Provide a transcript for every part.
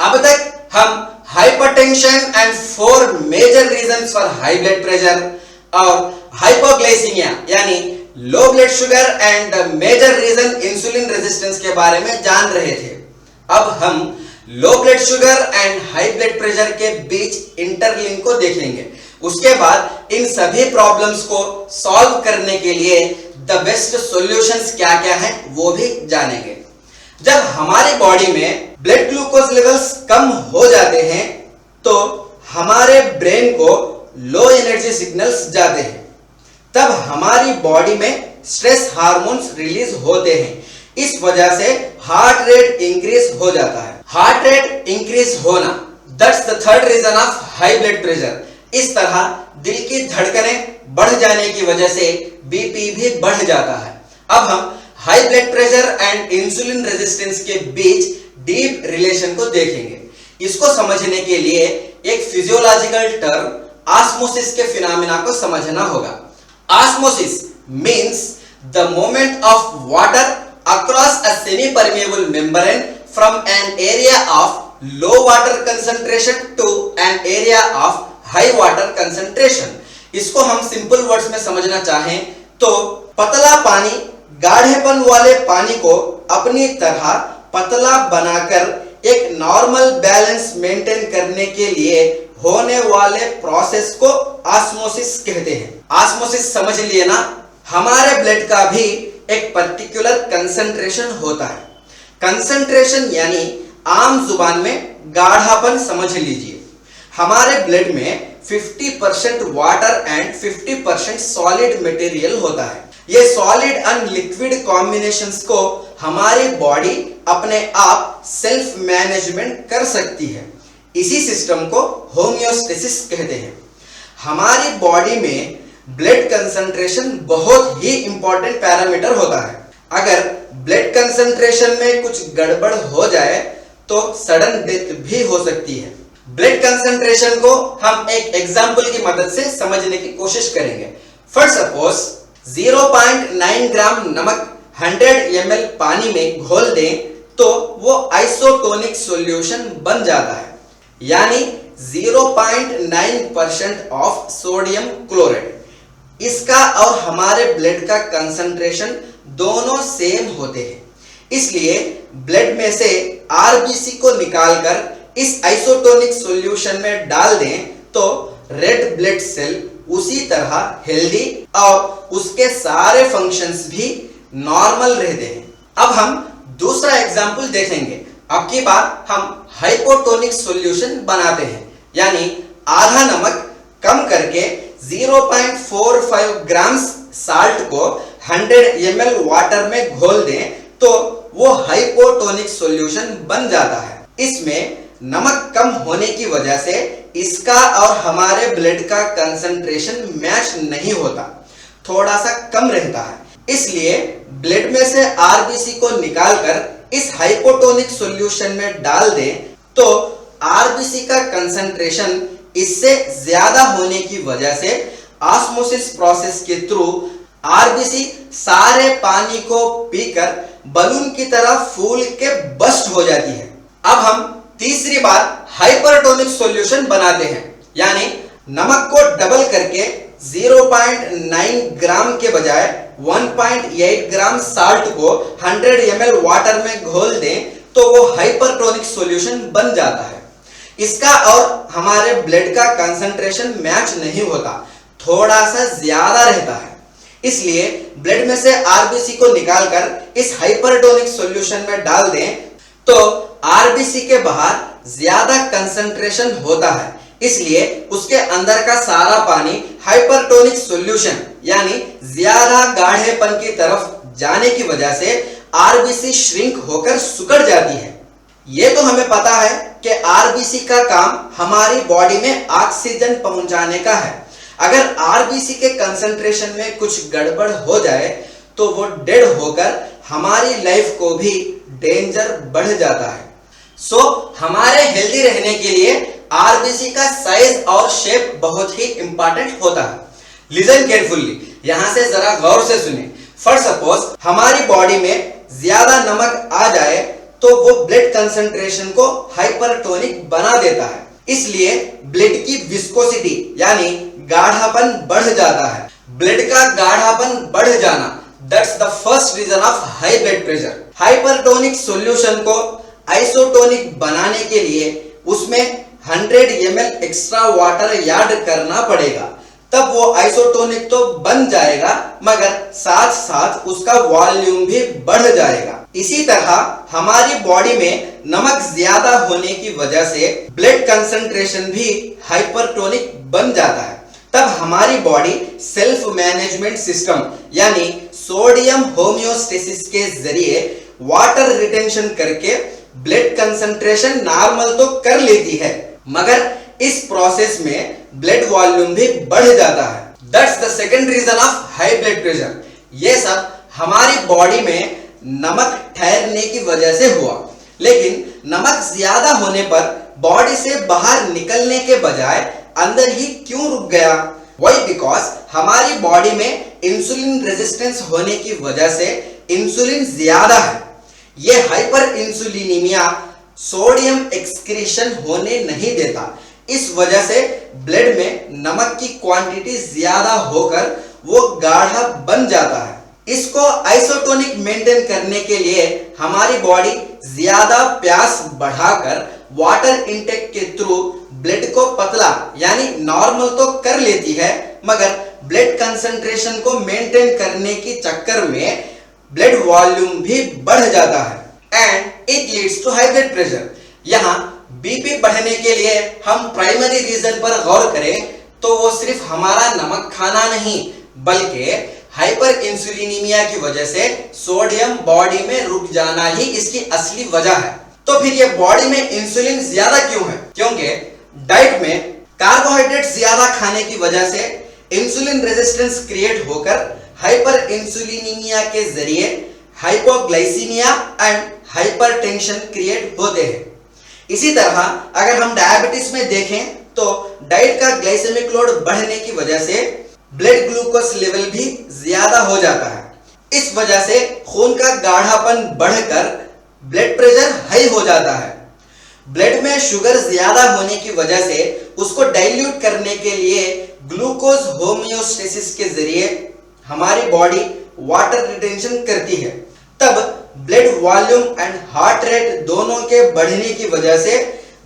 अब तक हम hypertension and 4 major reasons for high blood pressure और हाइपोग्लाइसीमिया यानी low blood sugar and the major reason insulin resistance के बारे में जान रहे थे। अब हम low blood sugar and high blood pressure के बीच इंटरलिंक को देखेंगे। उसके बाद इन सभी प्रॉब्लम्स को सॉल्व करने के लिए द बेस्ट सॉल्यूशंस क्या क्या हैं वो भी जानेंगे। जब हमारी बॉडी में ब्लड ग्लूकोज लेवल्स कम हो जाते हैं तो हमारे ब्रेन को लो एनर्जी सिग्नल्स जाते हैं, तब हमारी बॉडी में स्ट्रेस हार्मोन्स रिलीज होते हैं। इस वजह से हार्ट रेट इंक्रीज हो जाता है। हार्ट रेट इंक्रीज होना, that's the third reason of high blood pressure. इस तरह दिल की धड़कनें बढ़ जाने की वजह से बीपी भी बढ़ जाता है। अब हम high blood pressure and insulin resistance के बीच डीप रिलेशन को देखेंगे। इसको समझने के लिए एक फिजियोलॉजिकल टर्म ऑस्मोसिस के फिनोमेना को समझना होगा। Osmosis means the movement of water across a semi-permeable membrane from an area of low water concentration to an area of high water concentration। इसको हम सिंपल वर्ड्स में समझना चाहें तो पतला पानी गाढ़ेपन वाले पानी को अपनी तरह पतला बनाकर एक नॉर्मल बैलेंस मेंटेन करने के लिए होने वाले प्रोसेस को ऑस्मोसिस कहते हैं। ऑस्मोसिस समझ लिए ना, हमारे ब्लड का भी एक पर्टिकुलर कंसंट्रेशन होता है। कंसंट्रेशन यानी आम जुबान में गाढ़ापन समझ लीजिए। हमारे ब्लड में 50% वाटर एंड 50% सॉलिड मटेरियल होता है। ये सॉलिड एंड लिक्विड कॉम्बिनेशंस को हमारी बॉडी अपने आप सेल्फ मैनेजमेंट कर सकती है। इसी सिस्टम को होम्योस्टेसिस कहते हैं। हमारी बॉडी में ब्लड कंसंट्रेशन बहुत ही इंपॉर्टेंट पैरामीटर होता है। अगर ब्लड कंसंट्रेशन में कुछ गड़बड़ हो जाए तो सडन डेथ भी हो सकती है। ब्लड कंसंट्रेशन को हम एक एग्जांपल की मदद से समझने की कोशिश करेंगे। फॉर सपोज 0.9 ग्राम नमक 100 ml पानी में घोल दें तो वो आइसोटोनिक सॉल्यूशन बन जाता है, यानी 0.9% ऑफ सोडियम क्लोराइड। इसका और हमारे ब्लड का कंसंट्रेशन दोनों सेम होते हैं, इसलिए ब्लड में से आरबीसी को निकालकर इस आइसोटोनिक सॉल्यूशन में डाल दें तो रेड ब्लड सेल उसी तरह हेल्दी और उसके सारे फंक्शंस भी नॉर्मल रहते हैं। अब हम दूसरा एग्जांपल देखेंगे। अब की बार हम हाइपोटोनिक सॉल्यूशन बनाते हैं, यानी आधा नमक कम करके 0.45 ग्राम्स साल्ट को 100 ml वाटर में घोल दें तो वो हाइपोटोनिक सॉल्यूशन बन जाता है। इसमें नमक कम होने की वजह से इसका और हमारे ब्लड का कंसंट्रेशन मैच नहीं होता, थोड़ा सा कम रहता है। इसलिए ब्लड में से आरबीसी को निकालकर इस हाइपोटोनिक सॉल्यूशन में डाल दें तो आरबीसी का कंसंट्रेशन इससे ज्यादा होने की वजह से ऑस्मोसिस प्रोसेस के थ्रू आरबीसी सारे पानी को पीकर बलून की तरह फूल के बस्ट हो जाती है। अब हम तीसरी बार हाइपरटोनिक सॉल्यूशन बनाते हैं, यानी नमक को डबल करके 0.9 ग्राम के बजाय 1.8 ग्राम साल्ट को 100 ml वाटर में घोल दें तो वो हाइपरटोनिक सॉल्यूशन बन जाता है। इसका और हमारे ब्लड का कंसंट्रेशन मैच नहीं होता, थोड़ा सा ज्यादा रहता है। इसलिए ब्लड में से आरबीसी को निकालकर इस हाइपरटोनिक सॉल्यूशन में डाल दें तो आरबीसी के बाहर ज्यादा कंसंट्रेशन होता है, इसलिए उसके अंदर का सारा पानी हाइपरटोनिक सॉल्यूशन यानी ज्यादा गाढ़ेपन की तरफ जाने की वजह से आरबीसी श्रिंक होकर सिकुड़ जाती है। ये तो हमें पता है कि आरबीसी का काम हमारी बॉडी में ऑक्सीजन पहुंचाने का है। अगर आरबीसी के कंसंट्रेशन में कुछ गड़बड़ हो जाए तो वो डेड होकर हमारी लाइफ को भी डेंजर बढ़ जाता है। सो हमारे हेल्दी रहने के लिए आरबीसी का साइज और शेप बहुत ही इंपॉर्टेंट होता है। लिसन केयरफुली, यहां से जरा गौर से सुने। फॉर सपोज हमारी बॉडी में ज्यादा नमक आ जाए तो वो ब्लड कंसंट्रेशन को हाइपरटोनिक बना देता है। इसलिए ब्लड की विस्कोसिटी यानी गाढ़ापन बढ़ जाता है। ब्लड का गाढ़ापन बढ़ जाना, that's the first reason of high blood pressure. Hypertonic solution को आइसोटोनिक बनाने के लिए उसमें 100 ml एक्स्ट्रा वाटर ऐड करना पड़ेगा, तब वो आइसोटोनिक तो बन जाएगा मगर साथ साथ उसका वॉल्यूम भी बढ़ जाएगा। इसी तरह हमारी बॉडी में नमक ज्यादा होने की वजह से ब्लड कंसंट्रेशन भी हाइपरटोनिक बन जाता है। तब हमारी बॉडी सेल्फ मैनेजमेंट सिस्टम यानी सोडियम होम्योस्टेसिस के जरिए वाटर रिटेंशन करके ब्लड कंसंट्रेशन नॉर्मल तो कर लेती है, मगर इस प्रोसेस में ब्लड वॉल्यूम भी बढ़ जाता है। That's the second reason of high blood pressure. ये सब हमारी बॉडी में नमक ठहरने की वजह से हुआ, लेकिन नमक ज्यादा होने पर बॉडी से बाहर निकलने के बजाय अंदर ही क्यों रुक गया? वही बिकॉज हमारी बॉडी में इंसुलिन रेजिस्टेंस होने की वजह से इंसुलिन ज्यादा है। ये हाइपर इंसुलिनीमिया सोडियम एक्सक्रीशन होने नहीं देता। इस वजह से ब्लड में नमक की क्वांटिटी ज्यादा होकर वो गाढ़ा बन जाता है। इसको आइसोटोनिक मेंटेन करने के लिए हमारी बॉडी ज्यादा प्यास बढ़ाकर वाटर इनटेक के थ्रू ब्लड को पतला यानी नॉर्मल तो कर लेती है, मगर ब्लड कंसंट्रेशन को मेंटेन करने के चक्कर में ब्लड वॉल्यूम भी बढ़ जाता है and it leads to high blood pressure. यहाँ बीपी बढ़ने के लिए हम प्राइमरी रीजन पर गौर करें तो वो सिर्फ हमारा नमक खाना नहीं बल्कि हाइपर इंसुलिनीमिया की वजह से सोडियम बॉडी में रुक जाना ही इसकी असली वजह है। तो फिर ये बॉडी में इंसुलिन ज्यादा क्यों है? क्योंकि डाइट में कार्बोहाइड्रेट ज्यादा खाने की वजह से इंसुलिन रेजिस्टेंस क्रिएट होकर हाइपर इंसुलिनीमिया के जरिए हाइपोग्लाइसीमिया एंड हाइपरटेंशन क्रिएट होते हैं। इसी तरह अगर हम डायबिटीज में देखें तो डाइट का ग्लाइसेमिक लोड बढ़ने की वजह से ब्लड ग्लूकोज लेवल भी ज्यादा हो जाता है। इस वजह से खून का गाढ़ापन बढ़कर ब्लड प्रेशर हाई हो जाता है। ब्लड में शुगर ज्यादा होने की वजह से उसको डाइल्यूट करने के लिए ग्लूकोज होम्योस्टेसिस के जरिए हमारी बॉडी वाटर रिटेंशन करती है। तब blood volume and heart rate दोनों के बढ़ने की वजह से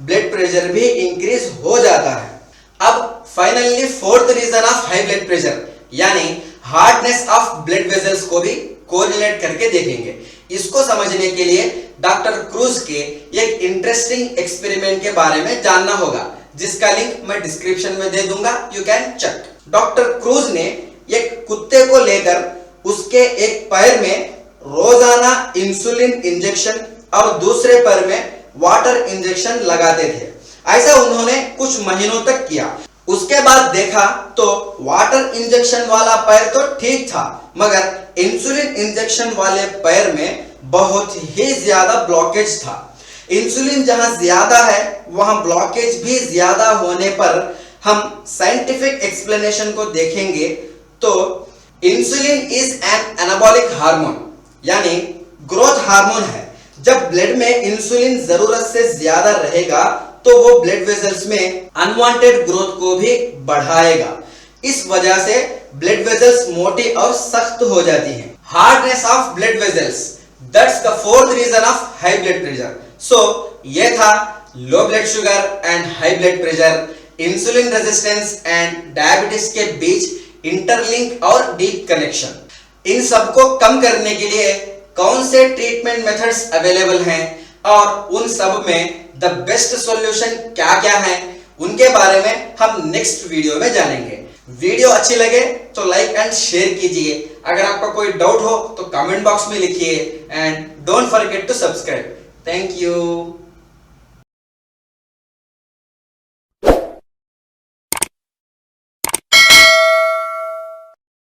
ब्लड प्रेशर भी इंक्रीज हो जाता है। अब finally fourth reason of high blood pressure यानी हार्डनेस ऑफ ब्लड वेसल्स को भी कोरिलेट करके देखेंगे। इसको समझने के लिए डॉक्टर क्रूज के एक इंटरेस्टिंग एक्सपेरिमेंट के बारे में जानना होगा, जिसका लिंक मैं डिस्क्रिप्शन में दे दूंगा, you can check. Doctor Cruz ने एक कुत्ते को लेकर उसके एक पैर में रोजाना इंसुलिन इंजेक्शन और दूसरे पैर में वाटर इंजेक्शन लगाते थे। ऐसा उन्होंने कुछ महीनों तक किया। उसके बाद देखा तो वाटर इंजेक्शन वाला पैर तो ठीक था, मगर इंसुलिन इंजेक्शन वाले पैर में बहुत ही ज्यादा ब्लॉकेज था। इंसुलिन जहां ज्यादा है वहां ब्लॉकेज भी ज्यादा होने पर हम साइंटिफिक एक्सप्लेनेशन को देखेंगे तो insulin is an anabolic hormone यानी ग्रोथ हार्मोन है। जब ब्लड में इंसुलिन जरूरत से ज्यादा रहेगा तो वो ब्लड वेसल्स में अनवांटेड ग्रोथ को भी बढ़ाएगा। इस वजह से ब्लड वेसल्स मोटी और सख्त हो जाती हैं। Hardness of blood vessels, that's the fourth reason of high blood pressure. So ये था low blood sugar and high blood pressure, insulin resistance and diabetes के बीच इंटरलिंक और डीप कनेक्शन। इन सबको कम करने के लिए कौन से ट्रीटमेंट मेथड्स अवेलेबल हैं और उन सब में द बेस्ट सॉल्यूशन क्या क्या है, उनके बारे में हम नेक्स्ट वीडियो में जानेंगे। वीडियो अच्छी लगे तो लाइक एंड शेयर कीजिए। अगर आपका कोई डाउट हो तो कमेंट बॉक्स में लिखिए and don't forget to subscribe. Thank you.